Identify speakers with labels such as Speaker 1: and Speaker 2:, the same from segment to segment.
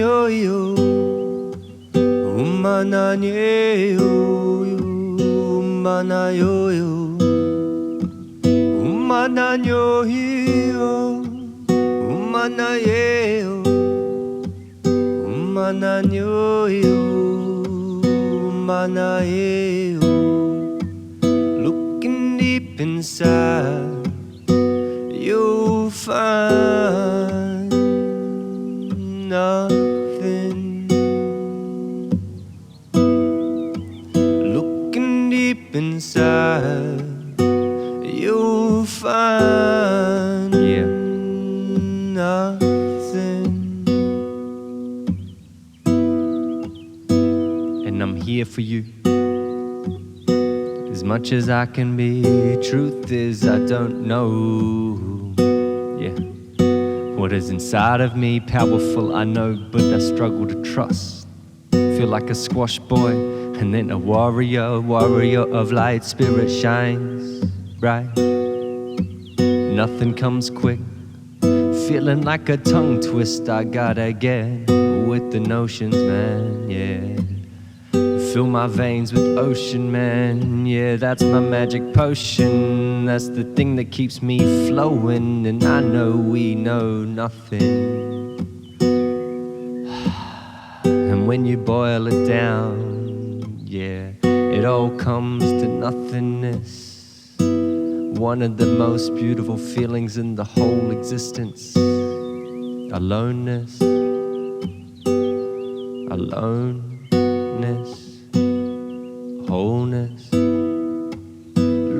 Speaker 1: yo, umanayo, umanayo, umanayo, umanayo, umanayo, umanayo. Looking deep inside, you'll find nothing. Looking deep inside, you'll find nothing. And I'm here for you, as much as I can be. Truth is, I don't know, what is inside of me. Powerful, I know, but I struggle to trust. Feel like a squash boy, and then a warrior, warrior of light. Spirit shines bright, nothing comes quick. Feeling like a tongue twist, I gotta get with the notions, man, Fill my veins with ocean, man, that's my magic potion. That's the thing that keeps me flowing, and I know we know nothing. And when you boil it down, it all comes to nothingness. One of the most beautiful feelings in the whole existence. Aloneness, aloneness, wholeness.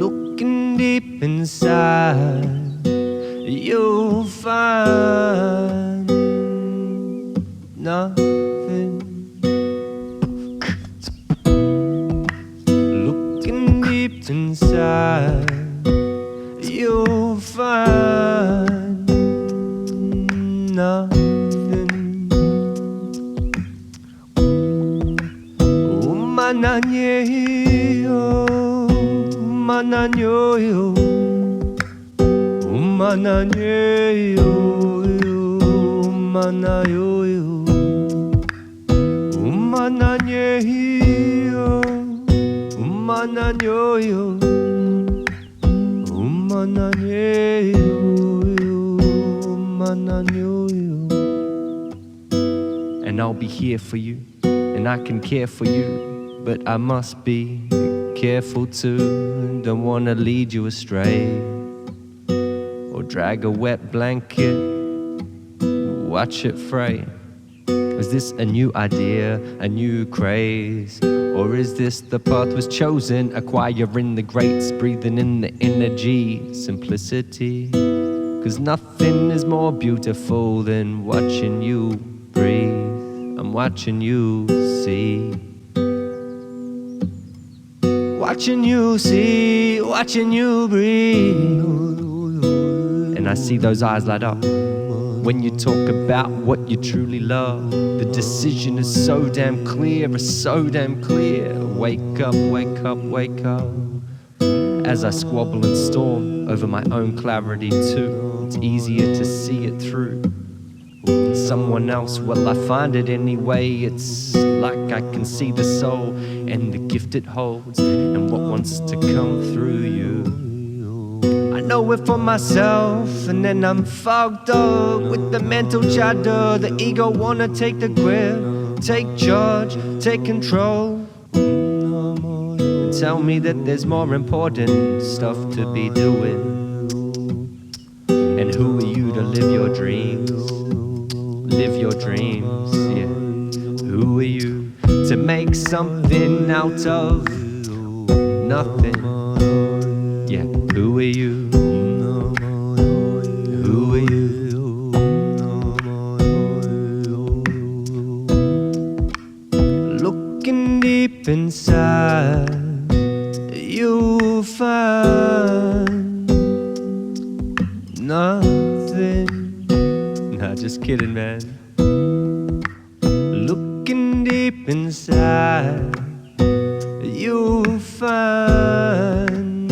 Speaker 1: Looking deep inside, you'll find nothing. Looking deep inside, you'll find nothing. Umanayo, umanayo, umanayo, umanayo, umanayo, umanayo, umanayo, umanayo. And I'll be here for you, and I can care for you, but I must be careful too. Don't wanna lead you astray, or drag a wet blanket, watch it fray. Is this a new idea, a new craze? Or is this the path was chosen, acquiring the greats, breathing in the energy, simplicity? 'Cause nothing is more beautiful than watching you breathe. I'm watching you see, watching you see, watching you breathe. And I see those eyes light up when you talk about what you truly love. The decision is so damn clear, it's so damn clear. Wake up, wake up, wake up. As I squabble and storm over my own clarity too, it's easier to see it through. Someone else, well, I find it anyway. It's like I can see the soul and the gift it holds, and what wants to come through you. I know it for myself, and then I'm fogged up with the mental chatter. The ego wanna take the grip, take charge, take control, and tell me that there's more important stuff to be doing. And who are you to live your dreams? Live your dreams, Who are you to make something out of nothing? Who are you? Who are you? Looking deep inside, you'll find nothing. Nah, just kidding, man. Looking deep inside, you'll find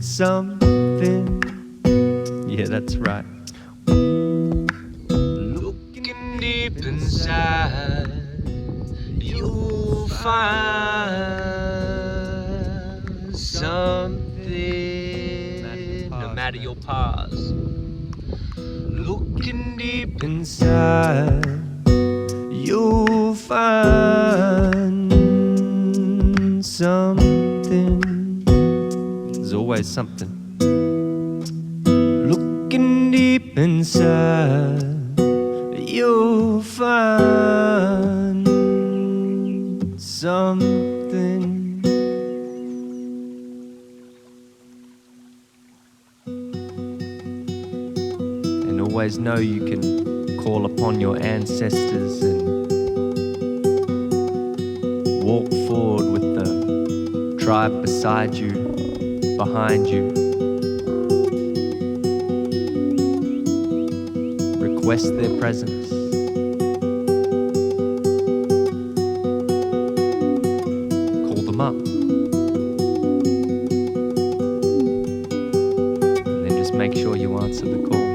Speaker 1: something. Yeah, that's right. Looking Looking deep inside, you'll find something, no matter your past. Looking deep inside, you'll find something. There's always something. Looking deep inside, you'll find something. And always know you can call upon your ancestors and walk forward with the tribe beside you, behind you. Request their presence. Call them up. And then just make sure you answer the call.